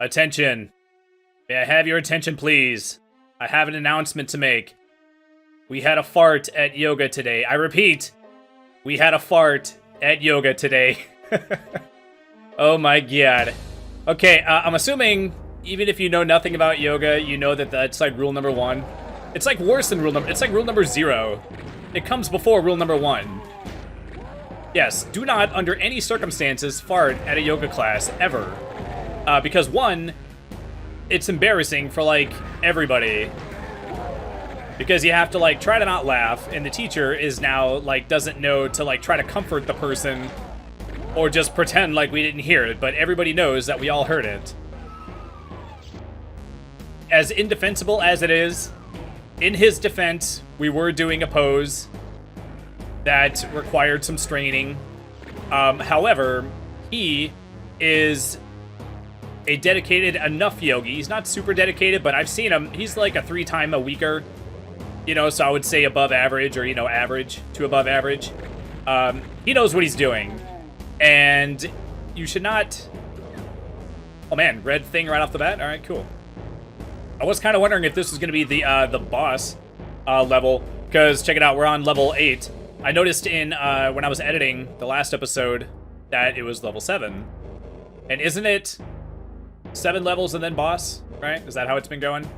Attention. May I have your attention, please? I have an announcement to make. We had a fart at yoga today. I repeat, we had a fart at yoga today. Oh my god. Okay, I'm assuming, even if you know nothing about yoga, you know that that's like rule number 1. It's like worse than it's like rule number 0. It comes before rule number 1. Yes, do not, under any circumstances, fart at a yoga class, ever. Because 1, it's embarrassing for, like, everybody. Because you have to, like, try to not laugh, and the teacher is now, like, doesn't know to, like, try to comfort the person, or just pretend like we didn't hear it, but everybody knows that we all heard it. As indefensible as it is, in his defense, we were doing a pose that required some straining. However, he is a dedicated enough yogi. He's not super dedicated, but I've seen him. He's like a 3-time-a-weeker. You know, so I would say above average, or, you know, average to above average. He knows what he's doing. And you should not... Oh man, red thing right off the bat? Alright, cool. I was kind of wondering if this was going to be the boss level, because check it out, we're on level 8. I noticed in when I was editing the last episode that it was level 7. And isn't it 7 levels and then boss, right? Is that how it's been going?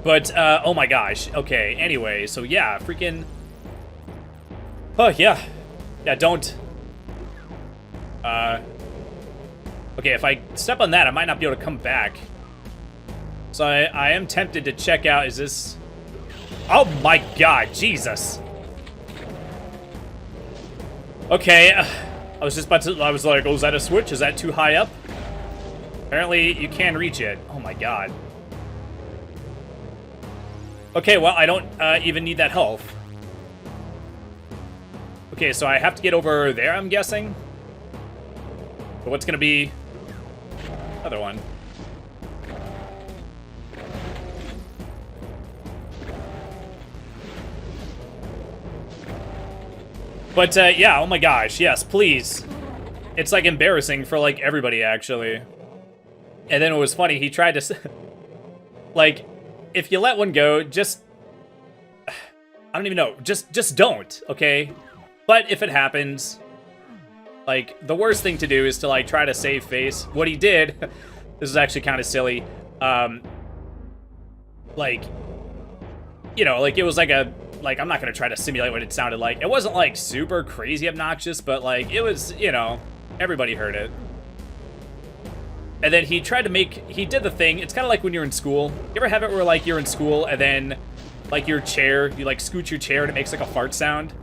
But, oh my gosh. Okay, anyway, so yeah, freaking... Oh, yeah. Yeah, don't... Okay, if I step on that, I might not be able to come back. So I am tempted to check out, is this... Oh my god, Jesus. Okay, I was just about to... I was like, oh, is that a switch? Is that too high up? Apparently, you can reach it. Oh my god. Okay, well, I don't even need that health. Okay, so I have to get over there, I'm guessing. But what's gonna be... Other one. But, yeah, oh my gosh, yes, please. It's, like, embarrassing for, like, everybody, actually. And then it was funny, he tried to... like, if you let one go, just... I don't even know, just don't, okay? But if it happens... Like, the worst thing to do is to, like, try to save face. What he did, this is actually kind of silly, like, you know, like, it was like a, like, I'm not going to try to simulate what it sounded like. It wasn't, like, super crazy obnoxious, but, like, it was, you know, everybody heard it. And then he tried to make, he did the thing, it's kind of like when you're in school. You ever have it where, like, you're in school, and then, like, your chair, you, like, scoot your chair, and it makes, like, a fart sound?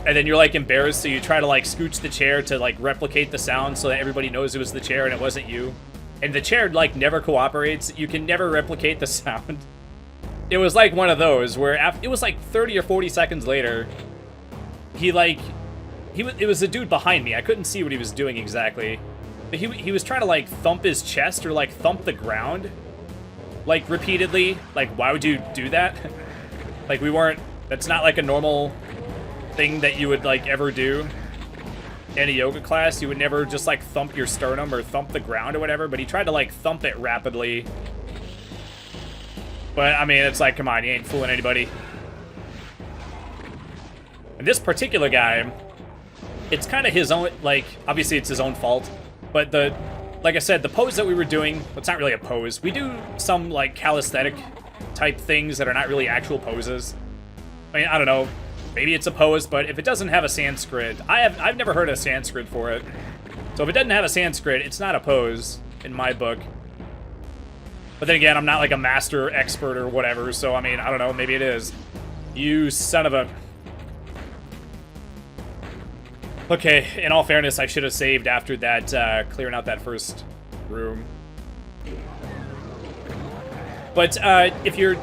And then you're, like, embarrassed, so you try to, like, scooch the chair to, like, replicate the sound so that everybody knows it was the chair and it wasn't you. And the chair, like, never cooperates. You can never replicate the sound. It was, like, one of those where it was, like, 30 or 40 seconds later, he, like... It was a dude behind me. I couldn't see what he was doing exactly. But he was trying to, like, thump his chest or, like, thump the ground. Like, repeatedly. Like, why would you do that? Like, we weren't... That's not, like, a normal... thing that you would, like, ever do in a yoga class. You would never just, like, thump your sternum or thump the ground or whatever, but he tried to, like, thump it rapidly. But, I mean, it's like, come on, you ain't fooling anybody. And this particular guy, it's kind of his own, like, obviously it's his own fault, but like I said, the pose that we were doing, well, it's not really a pose. We do some, like, calisthenic type things that are not really actual poses. I mean, I don't know. Maybe it's a pose, but if it doesn't have a Sanskrit, I've never heard a Sanskrit for it. So if it doesn't have a Sanskrit, it's not a pose in my book. But then again, I'm not like a master expert or whatever, so I mean, I don't know, maybe it is. You son of a... Okay, in all fairness, I should have saved after that, clearing out that first room. But if you're,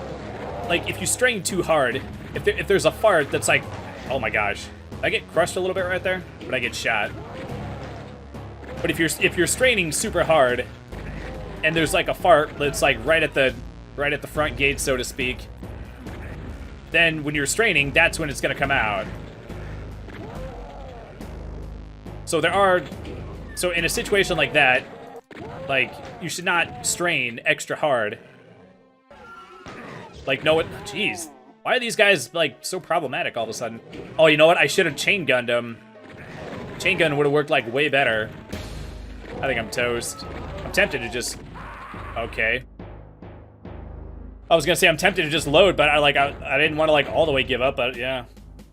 like, if you strain too hard, if there's a fart that's like, oh my gosh, I get crushed a little bit right there, but I get shot. But if you're straining super hard, and there's like a fart that's like right at the front gate, so to speak, then when you're straining, that's when it's gonna come out. So there are... So in a situation like that, like, you should not strain extra hard. Like, no, what? Jeez. Why are these guys, like, so problematic all of a sudden? Oh, you know what? I should have chain gunned him. Chain gun would have worked, like, way better. I think I'm toast. I'm tempted to just... Okay. I was gonna say I'm tempted to just load, but I didn't want to, like, all the way give up, but yeah.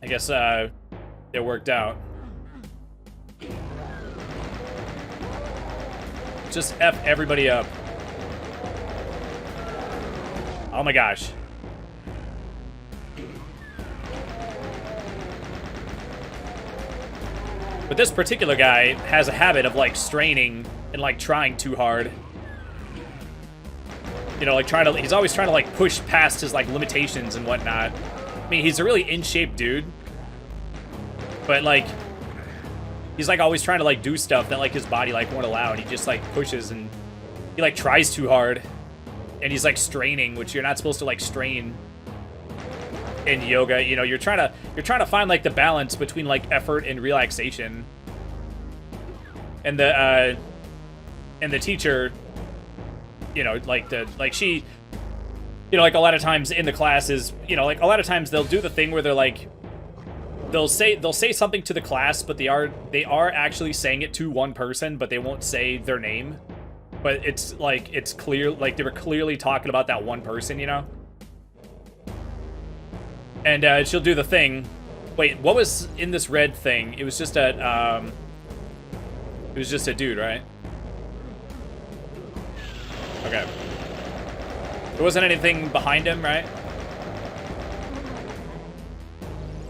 I guess, it worked out. Just F everybody up. Oh my gosh. But this particular guy has a habit of, like, straining and, like, trying too hard. You know, like, he's always trying to, like, push past his, like, limitations and whatnot. I mean, he's a really in-shape dude. But, like, he's, like, always trying to, like, do stuff that, like, his body, like, won't allow. And he just, like, pushes and he, like, tries too hard. And he's, like, straining, which you're not supposed to, like, strain in yoga. You know, you're trying to find, like, the balance between, like, effort and relaxation. And the teacher, you know, she, you know, like, a lot of times in the classes, you know, like, a lot of times they'll do the thing where they're like, they'll say something to the class, but they are actually saying it to one person, but they won't say their name. But it's like, it's clear, like, they were clearly talking about that one person, you know? And she'll do the thing. Wait, what was in this red thing? It was just a dude, right? Okay. There wasn't anything behind him, right?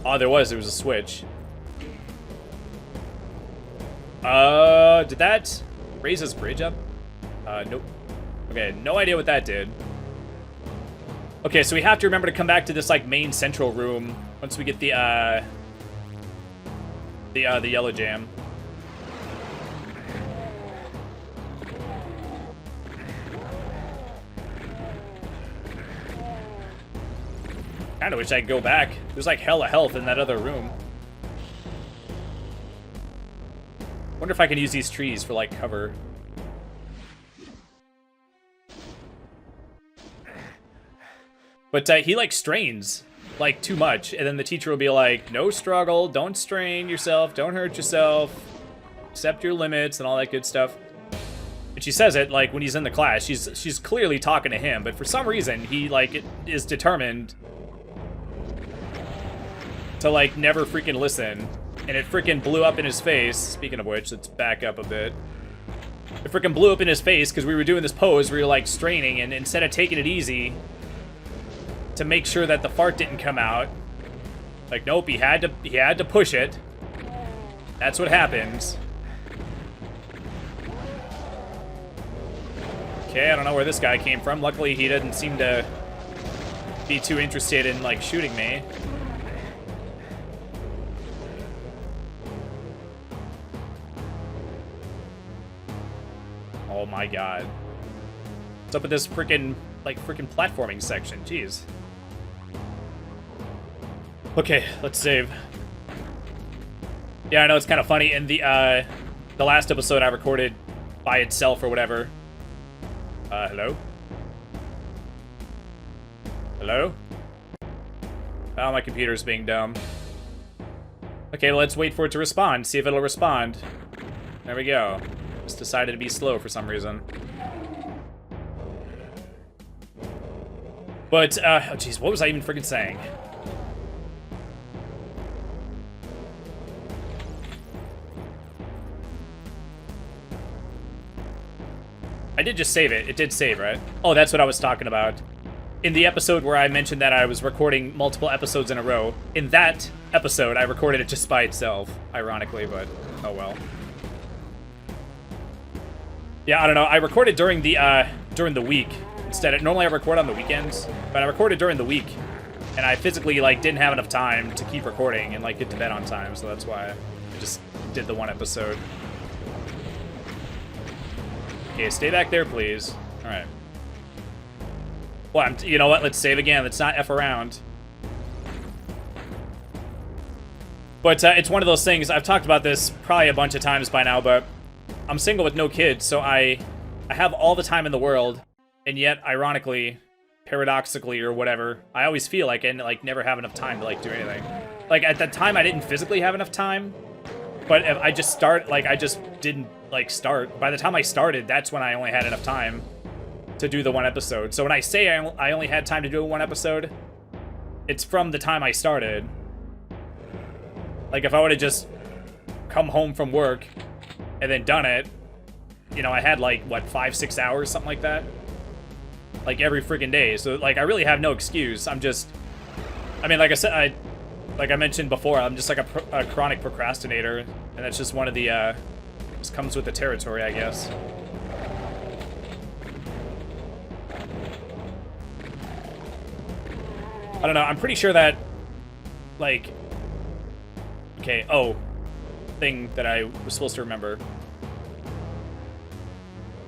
Oh, there was a switch. Did that raise his bridge up? Nope. Okay, no idea what that did. Okay, so we have to remember to come back to this, like, main central room once we get the yellow jam. Kinda wish I could go back. There's, like, hella health in that other room. Wonder if I can use these trees for, like, cover. But he, like, strains, like, too much. And then the teacher will be like, no struggle, don't strain yourself, don't hurt yourself, accept your limits and all that good stuff. And she says it, like, when he's in the class. She's clearly talking to him, but for some reason, he, like, is determined to, like, never freaking listen. And it freaking blew up in his face. Speaking of which, let's back up a bit. It freaking blew up in his face because we were doing this pose where you're, like, straining, and instead of taking it easy to make sure that the fart didn't come out, like, nope, he had to push it. That's what happens. Okay, I don't know where this guy came from. Luckily, he doesn't seem to be too interested in, like, shooting me. Oh my god. What's up with this freaking, like, freaking platforming section? Jeez. Okay, let's save. Yeah, I know it's kind of funny. In the last episode I recorded by itself or whatever. Hello? Hello? Oh, my computer's being dumb. Okay, well, let's wait for it to respond. See if it'll respond. There we go. Just decided to be slow for some reason. But, oh jeez, what was I even freaking saying? I did just save it. It did save, right? Oh, that's what I was talking about. In the episode where I mentioned that I was recording multiple episodes in a row, in that episode, I recorded it just by itself, ironically, but oh well. Yeah, I don't know. I recorded during the week instead. Normally I record on the weekends, but I recorded during the week, and I physically, like, didn't have enough time to keep recording and, like, get to bed on time, so that's why I just did the one episode. Okay, stay back there, please. All right. Well, you know what? Let's save again. Let's not F around. But it's one of those things, I've talked about this probably a bunch of times by now, but I'm single with no kids, so I have all the time in the world, and yet, ironically, paradoxically or whatever, I always feel like I like never have enough time to like do anything. Like at that time I didn't physically have enough time, but if I just I just didn't like start. By the time I started, that's when I only had enough time to do the one episode. So when I say I only had time to do one episode, it's from the time I started. Like if I would have just come home from work and then done it, you know, I had like what 5-6 hours, something like that. Like every freaking day. So like I really have no excuse. I'm just, I mean, like I said, like I mentioned before, I'm just like a chronic procrastinator, and that's just one of the just comes with the territory, I guess. I don't know. I'm pretty sure that like okay, thing that I was supposed to remember.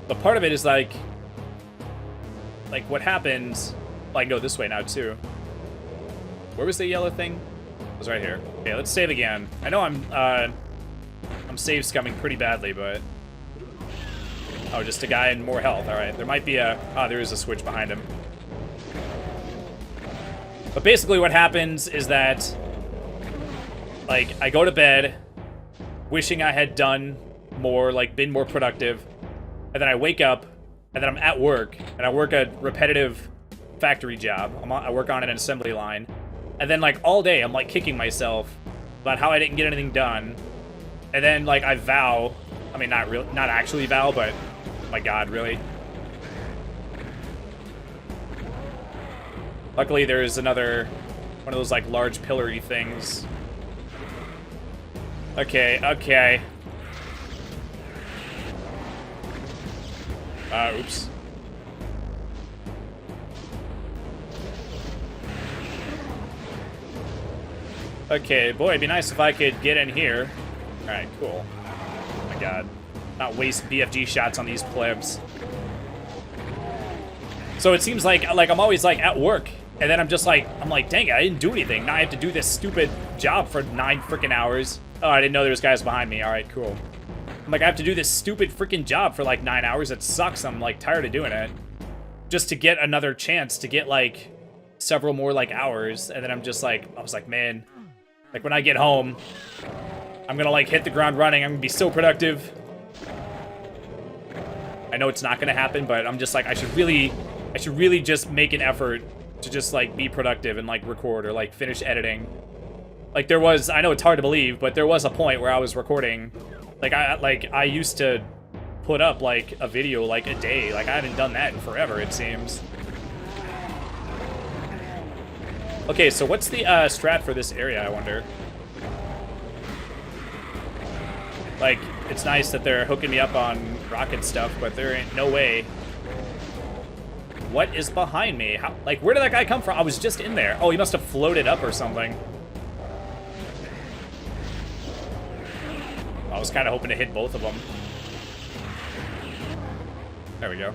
But part of it is like what happens, like go this way now too. Where was the yellow thing? It was right here. Okay, let's save again. I know I'm save scumming pretty badly, but oh, just a guy in more health. All right, there might be a there is a switch behind him. But basically what happens is that like I go to bed wishing I had done more, like been more productive, and then I wake up and then I'm at work, and I work a repetitive factory job. I work on an assembly line. And then, like, all day, I'm, like, kicking myself about how I didn't get anything done. And then, like, I vow. I mean, not actually vow, but, oh my God, really? Luckily, there's another one of those, like, large pillar-y things. Okay, okay. Oops. Okay, boy, it'd be nice if I could get in here. Alright, cool. Oh my God. Not waste BFG shots on these plebs. So it seems like I'm always, like, at work. And then I'm just like, dang it, I didn't do anything. Now I have to do this stupid job for 9 freaking hours. Oh, I didn't know there was guys behind me. Alright, cool. I'm like, I have to do this stupid freaking job for like 9 hours. It sucks. I'm like tired of doing it. Just to get another chance to get like several more like hours. And then I'm just like, I was like, man, like when I get home, I'm gonna like hit the ground running. I'm gonna be so productive. I know it's not gonna happen, but I'm just like, I should really just make an effort to just like be productive and like record or like finish editing. Like there was, I know it's hard to believe, but there was a point where I was recording. Like I used to put up like a video like a day. Like I haven't done that in forever, it seems. Okay, so what's the strat for this area, I wonder? Like, it's nice that they're hooking me up on rocket stuff, but there ain't no way. What is behind me? How, like, where did that guy come from? I was just in there. Oh, he must have floated up or something. I was kind of hoping to hit both of them. There we go.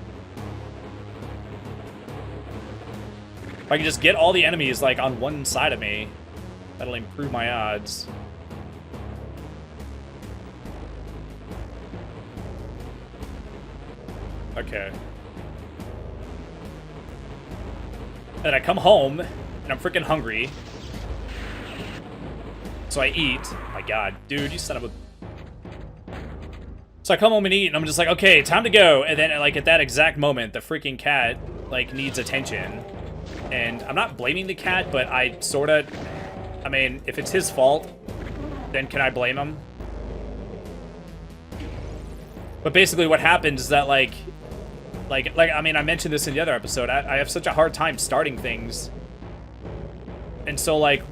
If I can just get all the enemies, like, on one side of me, that'll improve my odds. Okay. And then I come home, and I'm freaking hungry. So I eat. Oh my God, dude, you son of a... So I come home and eat, and I'm just like, okay, time to go. And then, like, at that exact moment, the freaking cat, like, needs attention. And I'm not blaming the cat, but I sorta... I mean, if it's his fault, then can I blame him? But basically what happens is that, like, I mean, I mentioned this in the other episode. I have such a hard time starting things. And so, like,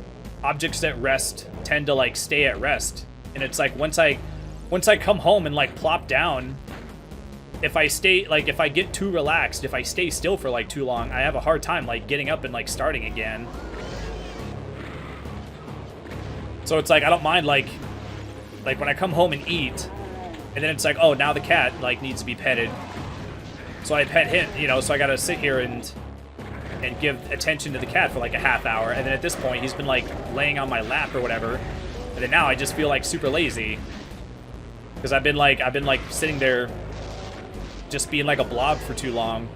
objects at rest tend to, like, stay at rest. And it's like, once I come home and, like, plop down, if I stay, like, if I get too relaxed, if I stay still for, like, too long, I have a hard time, like, getting up and, like, starting again. So it's like, I don't mind, like, when I come home and eat, and then it's like, oh, now the cat, like, needs to be petted. So I pet him, you know, so I gotta sit here and give attention to the cat for, like, a half hour, and then at this point, he's been, like, laying on my lap or whatever, And then now I just feel like super lazy. Because I've been like sitting there just being like a blob for too long.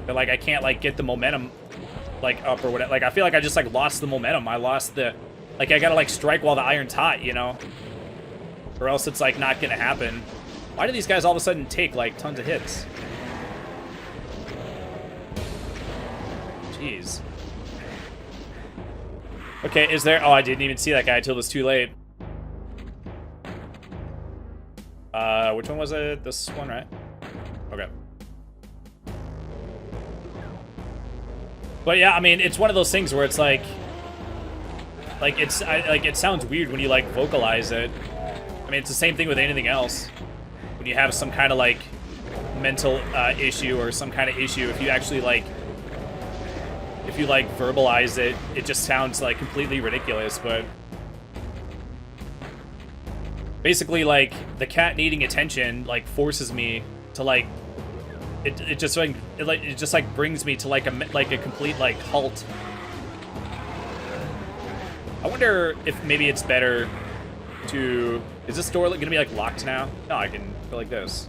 But like I can't like get the momentum like up or whatever. Like I feel like I just like lost the momentum. I lost the, like I gotta like strike while the iron's hot, you know? Or else it's like not gonna happen. Why do these guys all of a sudden take like tons of hits? Jeez. Okay, is there... Oh, I didn't even see that guy until it was too late. Which one was it? This one, right? Okay. But yeah, I mean, it's one of those things where it's like it's like it sounds weird when you like vocalize it. I mean, it's the same thing with anything else. When you have some kind of like mental issue or some kind of issue, if you actually like verbalize it, it just sounds like completely ridiculous. But basically, like the cat needing attention like forces me to like it just brings me to like a complete like halt. I wonder if maybe it's better to... Is this door gonna be like locked now? No, I can go like this.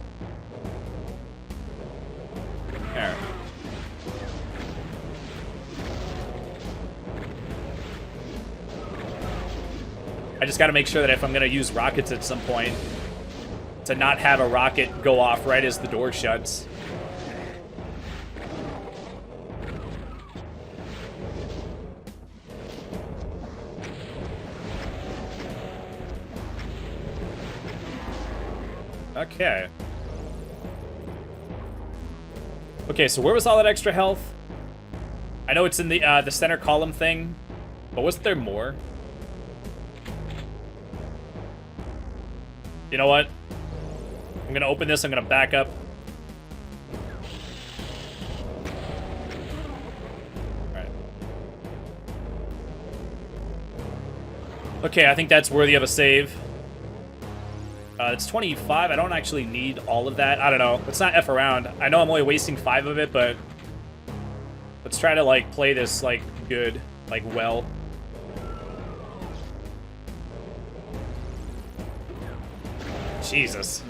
There. I just gotta make sure that if I'm gonna use rockets at some point, to not have a rocket go off right as the door shuts. Okay. Okay, so where was all that extra health? I know it's in the center column thing, but wasn't there more? You know what? I'm gonna open this, I'm gonna back up. Alright. Okay, I think that's worthy of a save. It's 25. I don't actually need all of that. I don't know. Let's not F around. I know I'm only wasting 5 of it, but let's try to, like, play this, like, good. Like, well. Jesus.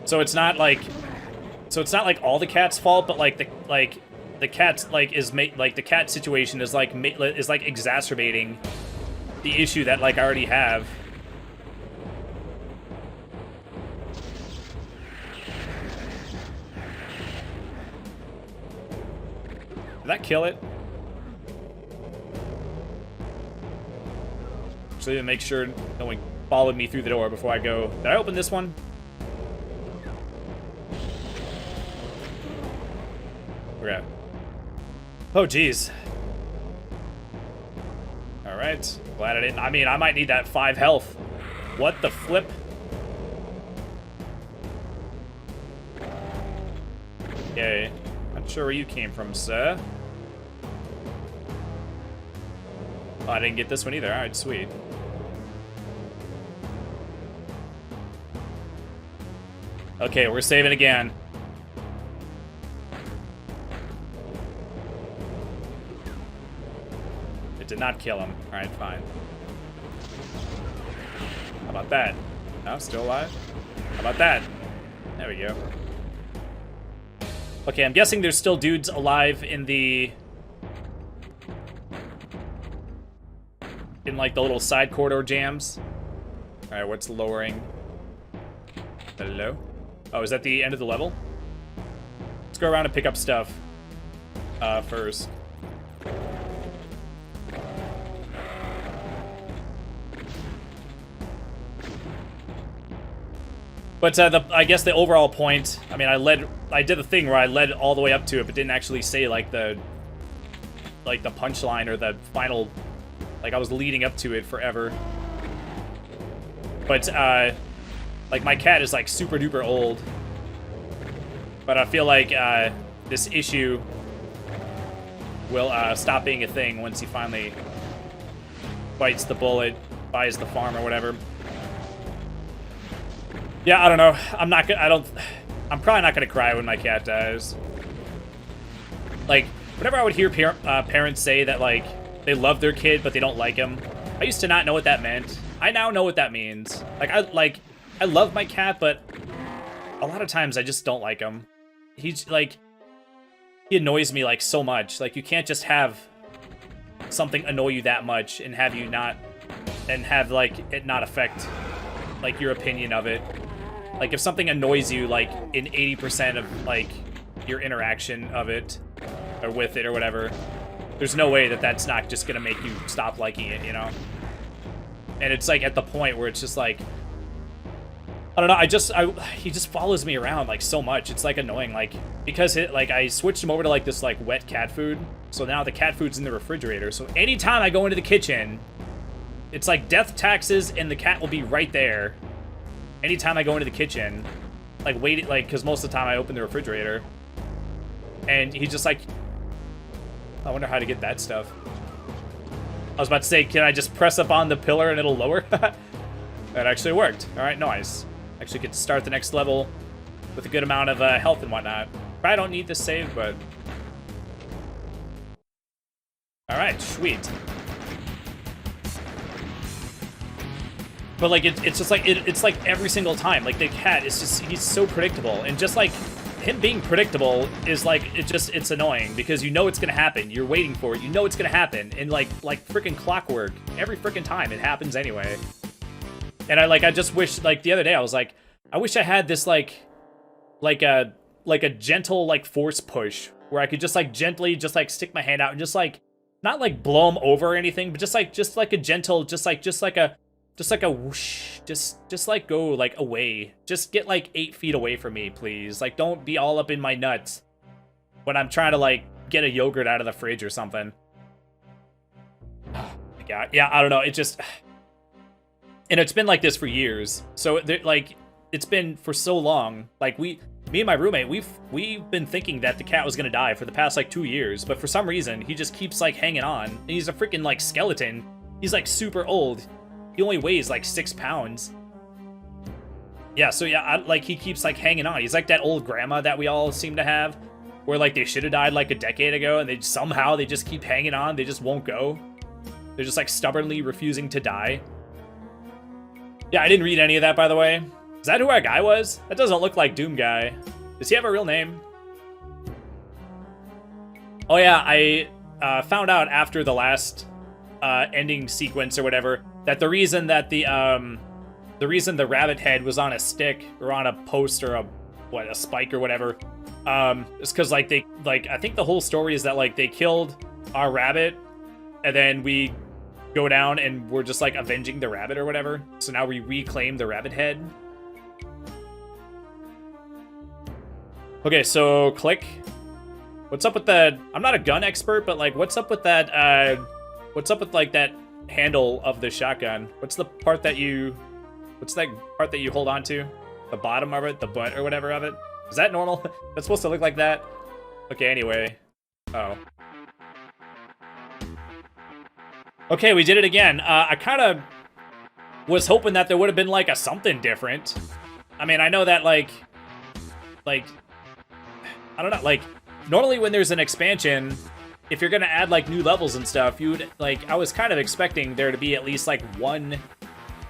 So it's not like... So it's not like all the cat's fault, but like the cat's like the cat situation is like exacerbating the issue that like I already have. Did that kill it? So to make sure no one followed me through the door before I go. Did I open this one? Okay. Oh, geez. Alright. Glad I didn't... I mean, I might need that 5 health. What the flip? Okay. Not sure where you came from, sir. Oh, I didn't get this one either. Alright, sweet. Okay, we're saving again. Did not kill him. Alright, fine. How about that? No, still alive? How about that? There we go. Okay, I'm guessing there's still dudes alive in the... in, like, the little side corridor jams. Alright, what's lowering? Hello? Oh, is that the end of the level? Let's go around and pick up stuff. First. But I guess the overall point, I mean, I did the thing where I led all the way up to it, but didn't actually say like the punchline or the final, like I was leading up to it forever. But like my cat is like super duper old, but I feel like this issue will stop being a thing once he finally bites the bullet, buys the farm or whatever. Yeah, I don't know. I'm probably not gonna cry when my cat dies. Like, whenever I would hear parents say that, like, they love their kid, but they don't like him, I used to not know what that meant. I now know what that means. I love my cat, but a lot of times I just don't like him. He's, like, he annoys me, like, so much. Like, you can't just have something annoy you that much and have you not, and have, like, it not affect, like, your opinion of it. Like, if something annoys you, like, in 80% of, like, your interaction of it, or with it, or whatever, there's no way that that's not just gonna make you stop liking it, you know? And it's, like, at the point where it's just, like, I don't know, he just follows me around, like, so much. It's, like, annoying, like, because I switched him over to, like, this, like, wet cat food, so now the cat food's in the refrigerator, so anytime I go into the kitchen, it's, like, death taxes, and the cat will be right there. Anytime I go into the kitchen, like, wait, like, because most of the time I open the refrigerator, and he's just like, I wonder how to get that stuff. I was about to say, can I just press up on the pillar and it'll lower? That actually worked. All right, nice. Actually get to start the next level with a good amount of health and whatnot. Probably don't need this save, but... All right, sweet. But, like, it's just like, it's like every single time. Like, the cat is just, he's so predictable. And just, like, him being predictable is, like, it's annoying. Because you know it's gonna happen. You're waiting for it. You know it's gonna happen. And, like freaking clockwork. Every freaking time it happens anyway. And I just wish, like, the other day I was like, I wish I had this, like a gentle, like, force push. Where I could just, like, gently just, like, stick my hand out and just, like, not, like, blow him over or anything. But just like a gentle, just like a whoosh, just like go like away. Just get like 8 feet away from me, please. Like, don't be all up in my nuts when I'm trying to like get a yogurt out of the fridge or something. Oh my god, yeah, I don't know. It just, and it's been like this for years. So like, it's been for so long. Like me and my roommate, we've been thinking that the cat was gonna die for the past like 2 years, but for some reason he just keeps like hanging on. And he's a freaking like skeleton. He's like super old. He only weighs like 6 pounds. Yeah, so yeah, like he keeps like hanging on. He's like that old grandma that we all seem to have, where like they should have died like a decade ago, and they somehow just keep hanging on. They just won't go. They're just like stubbornly refusing to die. Yeah, I didn't read any of that, by the way. Is that who our guy was? That doesn't look like Doom Guy. Does he have a real name? Oh yeah, I found out after the last ending sequence or whatever, that the reason that the reason the rabbit head was on a stick or on a post or a spike or whatever, is because like I think the whole story is that like they killed our rabbit, and then we go down and we're just like avenging the rabbit or whatever. So now we reclaim the rabbit head. Okay, so click. What's up with that? I'm not a gun expert, but like, what's up with that? What's up with like that handle of the shotgun? What's the part that you? What's that part that you hold on to? The bottom of it, the butt or whatever of it. Is that normal? That's supposed to look like that. Okay. Anyway. Oh. Okay, we did it again. I kind of was hoping that there would have been like a something different. I mean, I know that like I don't know, like normally when there's an expansion, if you're gonna add like new levels and stuff, you would like, I was kind of expecting there to be at least like one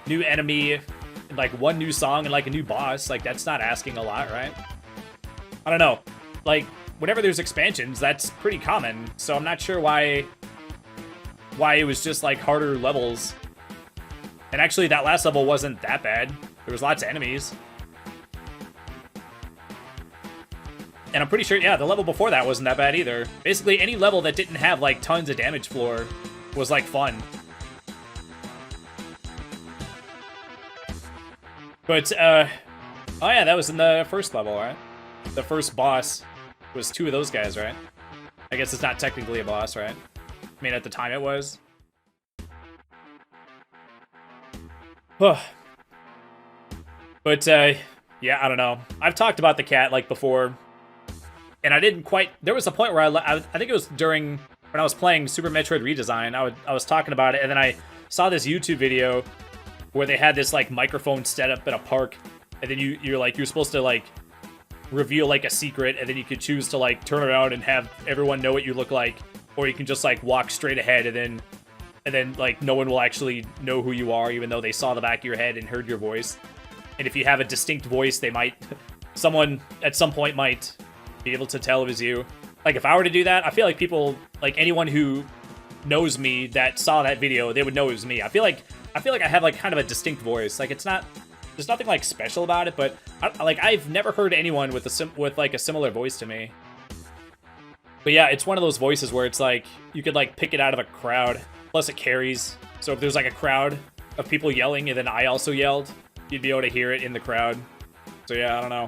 new enemy, and, like one new song and like a new boss. Like that's not asking a lot, right? I don't know. Like whenever there's expansions, that's pretty common. So I'm not sure why it was just like harder levels. And actually that last level wasn't that bad. There was lots of enemies. And I'm pretty sure, yeah, the level before that wasn't that bad either. Basically, any level that didn't have, like, tons of damage floor was, like, fun. But, oh yeah, that was in the first level, right? The first boss was 2 of those guys, right? I guess it's not technically a boss, right? I mean, at the time it was. But, yeah, I don't know. I've talked about the cat, like, before. And I didn't quite... There was a point where I think it was during... When I was playing Super Metroid Redesign, I was talking about it, and then I saw this YouTube video where they had this, like, microphone set up in a park, and then you're supposed to like reveal like a secret, and then you could choose to like turn around and have everyone know what you look like, or you can just like walk straight ahead and then like no one will actually know who you are, even though they saw the back of your head and heard your voice. And if you have a distinct voice, they might, someone at some point might be able to tell it was you. Like if I were to do that, I feel like people, like anyone who knows me that saw that video, they would know it was me. I feel like I have like kind of a distinct voice. Like it's not, there's nothing like special about it, but I've never heard anyone with like a similar voice to me. But yeah, it's one of those voices where it's like you could like pick it out of a crowd. Plus it carries. So if there's like a crowd of people yelling and then I also yelled, you'd be able to hear it in the crowd. So yeah, I don't know.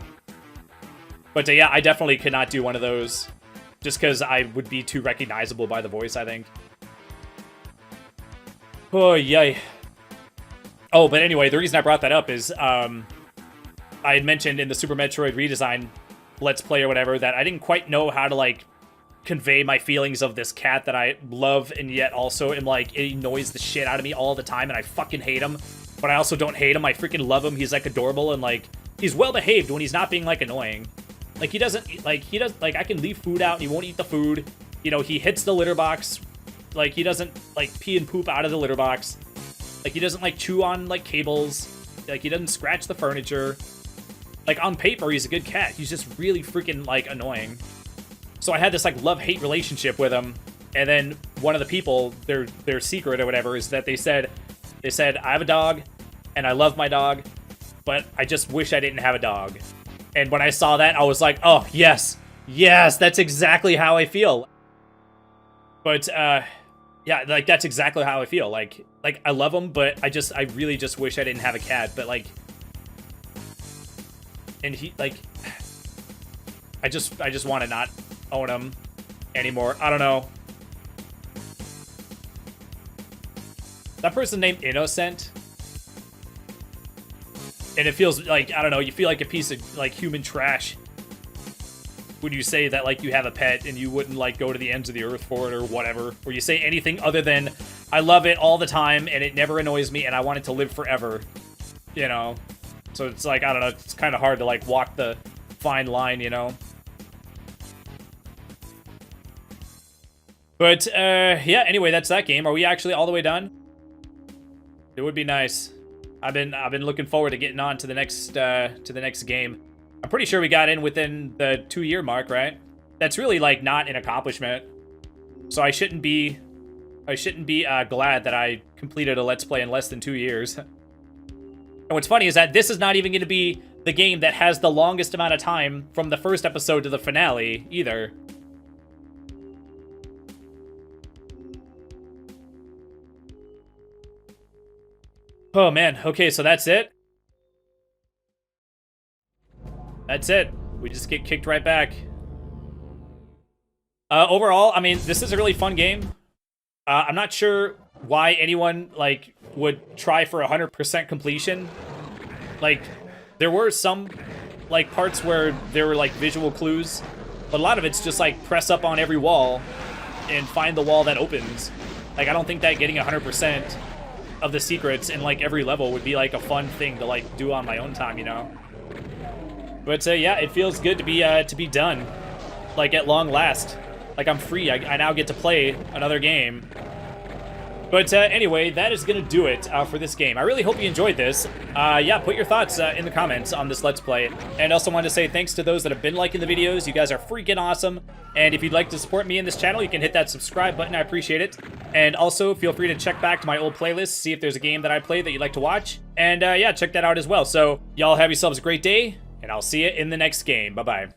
But yeah, I definitely could not do one of those just because I would be too recognizable by the voice, I think. Oh, yay. Oh, but anyway, the reason I brought that up is I had mentioned in the Super Metroid redesign Let's Play or whatever that I didn't quite know how to, like, convey my feelings of this cat that I love and yet also am, like, it annoys the shit out of me all the time and I fucking hate him. But I also don't hate him. I freaking love him. He's, like, adorable and, like, he's well-behaved when he's not being, like, annoying. Like, he doesn't, like, I can leave food out and he won't eat the food. You know, he hits the litter box. Like, he doesn't, like, pee and poop out of the litter box. Like, he doesn't, like, chew on, like, cables. Like, he doesn't scratch the furniture. Like, on paper, he's a good cat. He's just really freaking, like, annoying. So I had this, like, love-hate relationship with him. And then one of the people, their secret or whatever, is that they said, I have a dog, and I love my dog, but I just wish I didn't have a dog. And when I saw that, I was like, oh, yes. Yes, that's exactly how I feel. But, yeah, like, that's exactly how I feel. Like, I love him, but I really just wish I didn't have a cat. But, like, and he, like, I just want to not own him anymore. I don't know. That person named Innocent. And it feels like, I don't know, you feel like a piece of, like, human trash when you say that, like, you have a pet and you wouldn't, like, go to the ends of the earth for it or whatever. Or you say anything other than, I love it all the time and it never annoys me and I want it to live forever. You know? So it's like, I don't know, it's kind of hard to, like, walk the fine line, you know? But, yeah, anyway, that's that game. Are we actually all the way done? It would be nice. I've been looking forward to getting on to the next game. I'm pretty sure we got in within the 2-year mark, right? That's really, like, not an accomplishment. So I shouldn't be glad that I completed a Let's Play in less than 2 years. And what's funny is that this is not even going to be the game that has the longest amount of time from the first episode to the finale, either. Oh, man. Okay, so that's it? That's it. We just get kicked right back. Overall, I mean, this is a really fun game. I'm not sure why anyone, like, would try for 100% completion. Like, there were some, like, parts where there were, like, visual clues. But a lot of it's just, like, press up on every wall and find the wall that opens. Like, I don't think that getting 100% of the secrets in, like, every level would be, like, a fun thing to, like, do on my own time, you know? But, yeah, it feels good to be done. Like, at long last. Like, I'm free. I now get to play another game. But, anyway, that is gonna do it for this game. I really hope you enjoyed this. Yeah, put your thoughts in the comments on this Let's Play. And also wanted to say thanks to those that have been liking the videos. You guys are freaking awesome. And if you'd like to support me in this channel, you can hit that subscribe button. I appreciate it. And also, feel free to check back to my old playlist, see if there's a game that I played that you'd like to watch. And, yeah, check that out as well. So, y'all have yourselves a great day, and I'll see you in the next game. Bye-bye.